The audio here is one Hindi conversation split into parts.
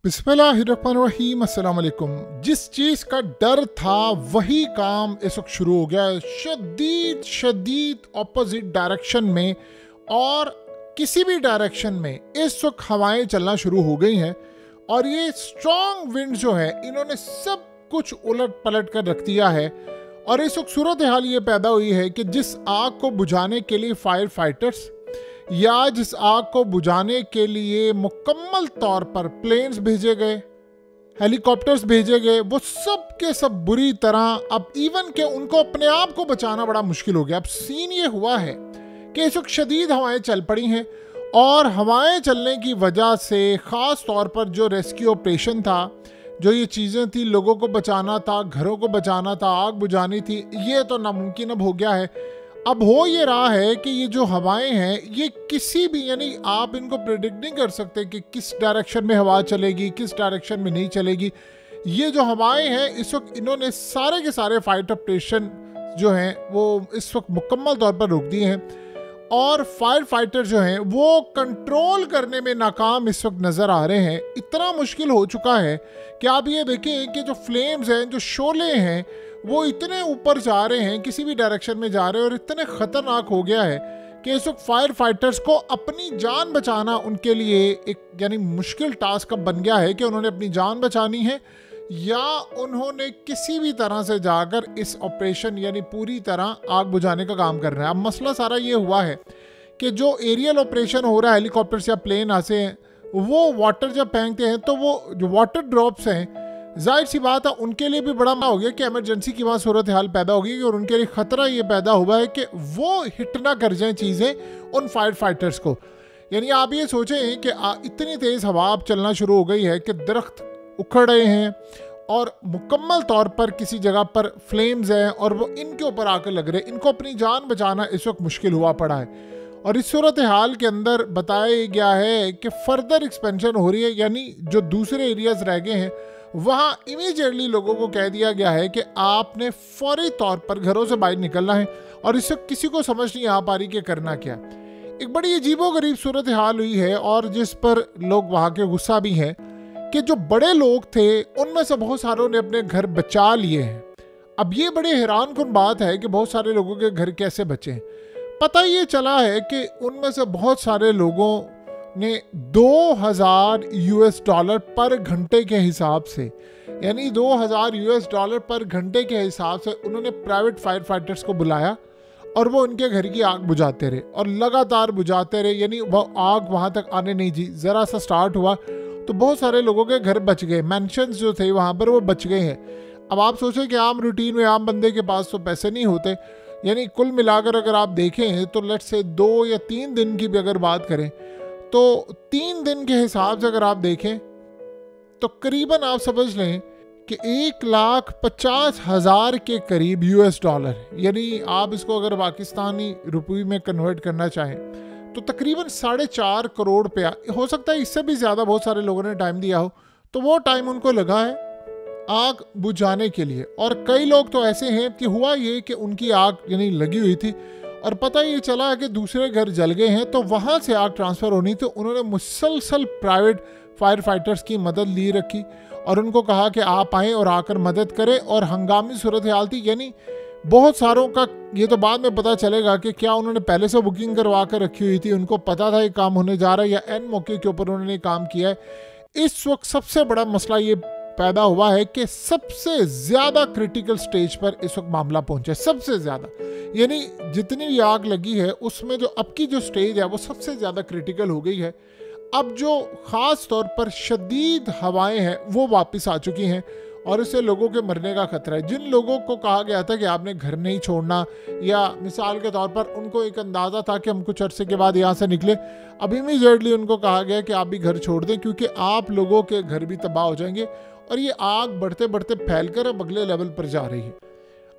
बिस्मिल्लाहिर्रहमानिर्रहीम, अस्सलाम वालेकुम। जिस चीज़ का डर था वही काम इस वक्त शुरू हो गया है, शदीद ऑपोजिट डायरेक्शन में। और किसी भी डायरेक्शन में इस वक्त हवाएं चलना शुरू हो गई हैं और ये स्ट्रॉन्ग विंड जो है इन्होंने सब कुछ उलट पलट कर रख दिया है। और इस वक्त सूरत हाल ये पैदा हुई है कि जिस आग को बुझाने के लिए फायर फाइटर्स या जिस आग को बुझाने के लिए मुकम्मल तौर पर प्लेन्स भेजे गए, हेलीकॉप्टर्स भेजे गए, वो सब के सब बुरी तरह अब इवन के उनको अपने आप को बचाना बड़ा मुश्किल हो गया। अब सीन ये हुआ है कि इस वक्त शदीद हवाएं चल पड़ी हैं और हवाएं चलने की वजह से ख़ास तौर पर जो रेस्क्यू ऑपरेशन था, जो ये चीज़ें थी, लोगों को बचाना था, घरों को बचाना था, आग बुझानी थी, ये तो नामुमकिन अब हो गया है। अब हो ये रहा है कि ये जो हवाएं हैं ये किसी भी, यानी आप इनको प्रेडिक्ट नहीं कर सकते कि किस डायरेक्शन में हवा चलेगी, किस डायरेक्शन में नहीं चलेगी। ये जो हवाएं हैं इस वक्त इन्होंने सारे के सारे फाइट ऑपरेशन जो हैं वो इस वक्त मुकम्मल तौर पर रोक दिए हैं और फायर फाइटर जो हैं वो कंट्रोल करने में नाकाम इस वक्त नज़र आ रहे हैं। इतना मुश्किल हो चुका है कि आप ये देखें कि जो फ्लेम्स हैं, जो शोले हैं, वो इतने ऊपर जा रहे हैं, किसी भी डायरेक्शन में जा रहे हैं और इतने ख़तरनाक हो गया है कि इस वक्त फायर फाइटर्स को अपनी जान बचाना उनके लिए एक यानी मुश्किल टास्क अब बन गया है कि उन्होंने अपनी जान बचानी है या उन्होंने किसी भी तरह से जाकर इस ऑपरेशन यानी पूरी तरह आग बुझाने का काम करना है। अब मसला सारा ये हुआ है कि जो एरियल ऑपरेशन हो रहा है, हेलीकॉप्टर्स या प्लेन आते हैं, वो वाटर जब फेंकते हैं तो वो जो वाटर ड्रॉप्स हैं, जाहिर सी बात है उनके लिए भी बड़ा हो गया कि इमरजेंसी की वहाँ सूरत हाल पैदा होगी और उनके लिए ख़तरा ये पैदा हुआ है कि वो हिट ना कर जाएं चीज़ें उन फायर फाइटर्स को। यानी आप ये सोचें कि इतनी तेज़ हवा अब चलना शुरू हो गई है कि दरख्त उखड़ रहे हैं और मुकम्मल तौर पर किसी जगह पर फ्लेम्स हैं और वो इनके ऊपर आकर लग रहे हैं। इनको अपनी जान बचाना इस वक्त मुश्किल हुआ पड़ा है और इस सूरत हाल के अंदर बताया गया है कि फर्दर एक्सपेंशन हो रही है, यानी जो दूसरे एरियाज रह गए हैं वहाँ इमीडिएटली लोगों को कह दिया गया है कि आपने फौरी तौर पर घरों से बाहर निकलना है और इससे किसी को समझ नहीं आ पा रही कि करना क्या। एक बड़ी अजीबोगरीब सूरत हाल हुई है और जिस पर लोग वहाँ के गुस्सा भी हैं कि जो बड़े लोग थे उनमें से बहुत सारों ने अपने घर बचा लिए हैं। अब ये बड़े हैरान कुन बात है कि बहुत सारे लोगों के घर कैसे बचे। पता ये चला है कि उनमें से बहुत सारे लोगों ने 2000 यूएस डॉलर पर घंटे के हिसाब से, यानी 2000 यूएस डॉलर पर घंटे के हिसाब से उन्होंने प्राइवेट फायर फाइटर्स को बुलाया और वो उनके घर की आग बुझाते रहे और लगातार बुझाते रहे। यानी वो आग वहाँ तक आने नहीं दी, ज़रा सा स्टार्ट हुआ तो बहुत सारे लोगों के घर बच गए, मैंशंस जो थे वहाँ पर वो बच गए हैं। अब आप सोचें कि आम रूटीन में आम बंदे के पास तो पैसे नहीं होते, यानी कुल मिलाकर अगर आप देखें तो लेट्स से 2 या 3 दिन की भी अगर बात करें तो 3 दिन के हिसाब से अगर आप देखें तो करीबन आप समझ लें कि 1,50,000 के करीब यूएस डॉलर, यानी आप इसको अगर पाकिस्तानी रुपये में कन्वर्ट करना चाहें तो तकरीबन 4.5 करोड़ रुपया, हो सकता है इससे भी ज़्यादा बहुत सारे लोगों ने टाइम दिया हो, तो वो टाइम उनको लगा है आग बुझाने के लिए। और कई लोग तो ऐसे हैं कि हुआ ये कि उनकी आग यानी लगी हुई थी और पता ये चला है कि दूसरे घर जल गए हैं तो वहाँ से आग ट्रांसफ़र होनी, तो उन्होंने मुसलसल प्राइवेट फायर फाइटर्स की मदद ली रखी और उनको कहा कि आप आएँ और आकर मदद करें। और हंगामी सूरत हाल थी, यानी बहुत सारों का ये तो बाद में पता चलेगा कि क्या उन्होंने पहले से बुकिंग करवा कर रखी हुई थी, उनको पता था ये काम होने जा रहा है या एन मौके के ऊपर उन्होंने काम किया है। इस वक्त सबसे बड़ा मसला ये पैदा हुआ है कि सबसे ज़्यादा क्रिटिकल स्टेज पर इस वक्त मामला पहुंचा है, सबसे ज़्यादा, यानी जितनी भी आग लगी है उसमें जो अब की जो स्टेज है वो सबसे ज़्यादा क्रिटिकल हो गई है। अब जो ख़ास तौर पर शदीद हवाएं हैं वो वापस आ चुकी हैं और इससे लोगों के मरने का खतरा है। जिन लोगों को कहा गया था कि आपने घर नहीं छोड़ना, या मिसाल के तौर पर उनको एक अंदाज़ा था कि हम कुछ अरसे के बाद यहाँ से निकले, अब इमीडिएटली उनको कहा गया कि आप भी घर छोड़ दें क्योंकि आप लोगों के घर भी तबाह हो जाएंगे और ये आग बढ़ते बढ़ते फैलकर अब अगले लेवल पर जा रही है।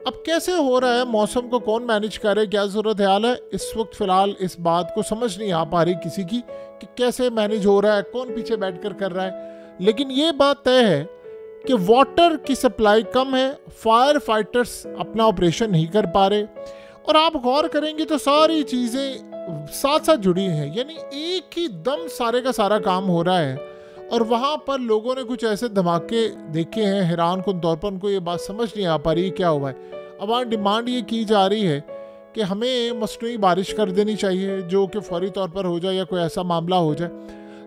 अब कैसे हो रहा है, मौसम को कौन मैनेज करे, क्या सूरत हाल है, इस वक्त फ़िलहाल इस बात को समझ नहीं आ पा रही किसी की कि कैसे मैनेज हो रहा है, कौन पीछे बैठकर कर रहा है। लेकिन ये बात तय है कि वाटर की सप्लाई कम है, फायर फाइटर्स अपना ऑपरेशन नहीं कर पा रहे और आप गौर करेंगे तो सारी चीज़ें साथ साथ जुड़ी हैं, यानी एक ही दम सारे का सारा काम हो रहा है और वहाँ पर लोगों ने कुछ ऐसे धमाके देखे हैं हैरान कुन तौर पर, उनको ये बात समझ नहीं आ पा रही क्या हुआ है। अब वहाँ डिमांड ये की जा रही है कि हमें मसनूई बारिश कर देनी चाहिए जो कि फौरी तौर पर हो जाए या कोई ऐसा मामला हो जाए।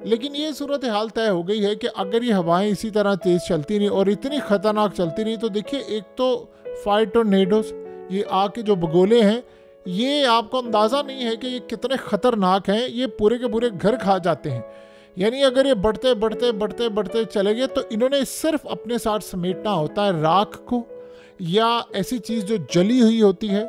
लेकिन ये सूरत हाल तय हो गई है कि अगर ये हवाएं इसी तरह तेज़ चलती रही और इतनी ख़तरनाक चलती रही तो देखिए, एक तो फायर टोर्नेडोज, ये आग के जो बगोले हैं, ये आपको अंदाज़ा नहीं है कि ये कितने ख़तरनाक हैं। ये पूरे के पूरे घर खा जाते हैं। यानी अगर ये बढ़ते बढ़ते बढ़ते बढ़ते चले गए तो इन्होंने सिर्फ अपने साथ समेटना होता है राख को या ऐसी चीज़ जो जली हुई होती है,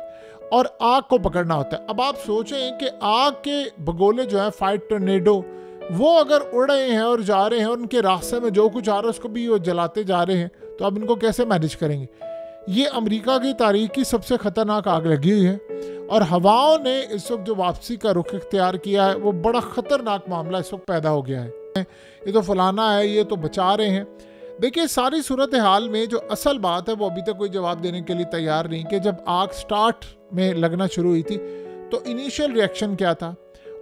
और आग को पकड़ना होता है। अब आप सोचें कि आग के बगोले जो है, फायर टोर्नेडो, वो अगर उड़ रहे हैं और जा रहे हैं और उनके रास्ते में जो कुछ आ रहा है उसको भी वो जलाते जा रहे हैं, तो अब इनको कैसे मैनेज करेंगे। ये अमेरिका की तारीख की सबसे ख़तरनाक आग लगी हुई है, और हवाओं ने इस वक्त जो वापसी का रुख इख्तियार किया है वो बड़ा ख़तरनाक मामला इस वक्त पैदा हो गया है। ये तो फलाना है, ये तो बचा रहे हैं। देखिए, सारी सूरत हाल में जो असल बात है वो अभी तक कोई जवाब देने के लिए तैयार नहीं कि जब आग स्टार्ट में लगना शुरू हुई थी तो इनिशियल रिएक्शन क्या था,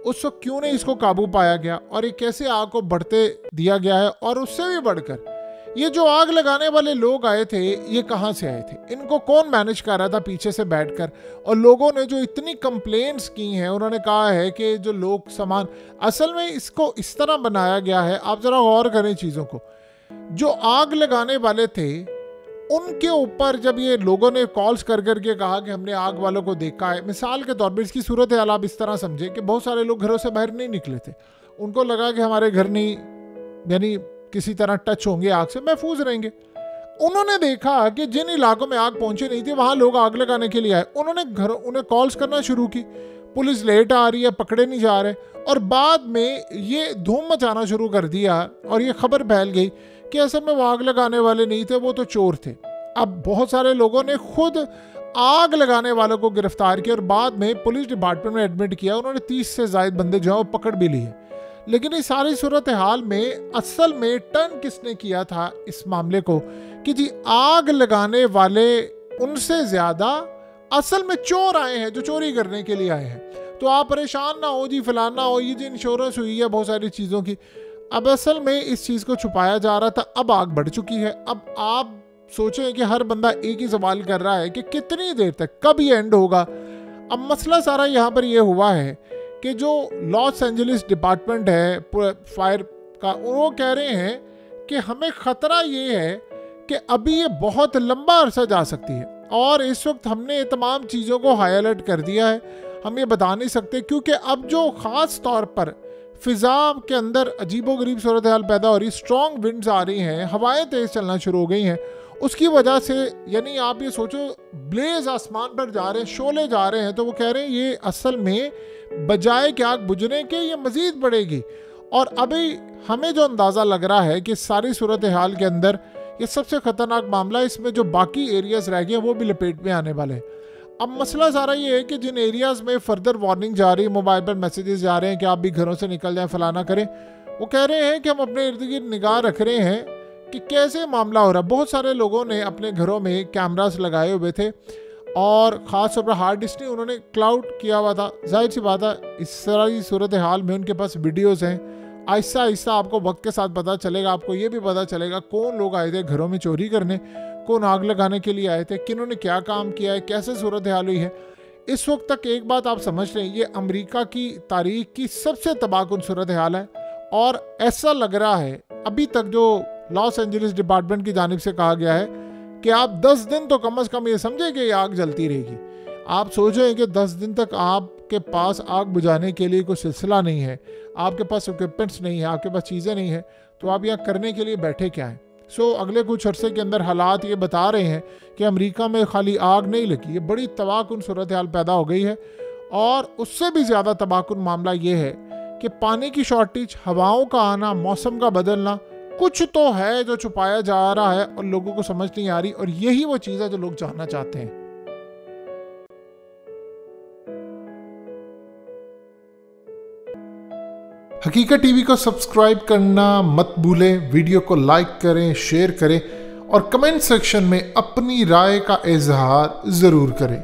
उस वक्त क्यों नहीं इसको काबू पाया गया, और ये कैसे आग को बढ़ते दिया गया है। और उससे भी बढ़कर ये जो आग लगाने वाले लोग आए थे, ये कहाँ से आए थे, इनको कौन मैनेज कर रहा था पीछे से बैठकर। और लोगों ने जो इतनी कंप्लेंट्स की हैं, उन्होंने कहा है कि जो लोग सामान, असल में इसको इस तरह बनाया गया है, आप ज़रा गौर करें चीज़ों को। जो आग लगाने वाले थे उनके ऊपर जब ये लोगों ने कॉल्स कर करके कहा कि हमने आग वालों को देखा है, मिसाल के तौर पर इसकी सूरत हाल आप इस तरह समझें कि बहुत सारे लोग घरों से बाहर नहीं निकले थे, उनको लगा कि हमारे घर नहीं, यानी किसी तरह टच होंगे आग से, महफूज रहेंगे। उन्होंने देखा कि जिन इलाकों में आग पहुंची नहीं थी वहां लोग आग लगाने के लिए आए, उन्हें कॉल्स करना शुरू की, पुलिस लेट आ रही है, पकड़े नहीं जा रहे, और बाद में ये धूम मचाना शुरू कर दिया और ये खबर फैल गई कि असल में वो आग लगाने वाले नहीं थे, वो तो चोर थे। अब बहुत सारे लोगों ने खुद आग लगाने वालों को गिरफ्तार किया और बाद में पुलिस डिपार्टमेंट में एडमिट किया। उन्होंने 30 से ज़ायद बंदे जो है वो पकड़ भी लिए। लेकिन इस सारी सूरत हाल में असल में टर्न किसने किया था इस मामले को, कि जी आग लगाने वाले उनसे ज़्यादा असल में चोर आए हैं जो चोरी करने के लिए आए हैं। तो आप परेशान ना हो जी, फलाना हो, ये जी इंश्योरेंस हुई है बहुत सारी चीज़ों की। अब असल में इस चीज़ को छुपाया जा रहा था, अब आग बढ़ चुकी है। अब आप सोचें कि हर बंदा एक ही सवाल कर रहा है कि कितनी देर तक, कब ये एंड होगा। अब मसला सारा यहाँ पर ये हुआ है कि जो लॉस एंजलिस डिपार्टमेंट है फायर का, वो कह रहे हैं कि हमें ख़तरा ये है कि अभी ये बहुत लंबा अरसा जा सकती है, और इस वक्त हमने ये तमाम चीज़ों को हाई अलर्ट कर दिया है। हम ये बता नहीं सकते क्योंकि अब जो ख़ास तौर पर फ़िज़ा के अंदर अजीबोगरीब सूरत हाल पैदा हो रही, स्ट्रॉन्ग विंड्स आ रही हैं, हवाएं तेज़ चलना शुरू हो गई हैं, उसकी वजह से, यानी आप ये सोचो ब्लेज आसमान पर जा रहे हैं, शोले जा रहे हैं, तो वो कह रहे हैं ये असल में बजाय कि आग बुझने के ये मज़ीद बढ़ेगी। और अभी हमें जो अंदाज़ा लग रहा है कि सारी सूरत हाल के अंदर ये सबसे ख़तरनाक मामला है, इसमें जो बाकी एरियाज़ रह गए वो भी लपेट में आने वाले हैं। अब मसला सारा ये है कि जिन एरियाज़ में फर्दर वार्निंग जा रही है, मोबाइल पर मैसेजेस जा रहे हैं कि आप भी घरों से निकल जाएं, फलाना करें, वो कह रहे हैं कि हम अपने इर्द गिर्द निगाह रख रहे हैं कि कैसे मामला हो रहा है। बहुत सारे लोगों ने अपने घरों में कैमरास लगाए हुए थे, और ख़ास तौर पर हार्ड डिस्क नहीं, उन्होंने क्लाउड किया हुआ था। जाहिर सी बात है इस सारी सूरत हाल में उनके पास वीडियोज़ हैं। आहिस्ता आहिस्ता आपको वक्त के साथ पता चलेगा, आपको ये भी पता चलेगा कौन लोग आए थे घरों में चोरी करने, कौन आग लगाने के लिए आए थे, किन्होंने क्या काम किया है, कैसे सूरत हाल हुई है। इस वक्त तक एक बात आप समझ रहे हैं, ये अमेरिका की तारीख की सबसे तबाहकुन सूरत हाल है। और ऐसा लग रहा है अभी तक जो लॉस एंजलिस डिपार्टमेंट की जानिब से कहा गया है कि आप 10 दिन तो कम से कम ये समझे कि ये आग जलती रहेगी। आप सोचें कि 10 दिन तक आपके पास आग बुझाने के लिए कोई सिलसिला नहीं है, आपके पास इक्विपमेंट्स नहीं है, आपके पास चीज़ें नहीं है, तो आप यहाँ करने के लिए बैठे क्या हैं। अगले कुछ अरसे के अंदर हालात ये बता रहे हैं कि अमेरिका में खाली आग नहीं लगी, ये बड़ी तबाहकुन सूरत हाल पैदा हो गई है। और उससे भी ज़्यादा तबाहकुन मामला ये है कि पानी की शॉर्टेज, हवाओं का आना, मौसम का बदलना, कुछ तो है जो छुपाया जा रहा है और लोगों को समझ नहीं आ रही, और यही वो चीज़ है जो लोग जानना चाहते हैं। हकीकत टीवी को सब्सक्राइब करना मत भूलें, वीडियो को लाइक करें, शेयर करें और कमेंट सेक्शन में अपनी राय का इजहार ज़रूर करें।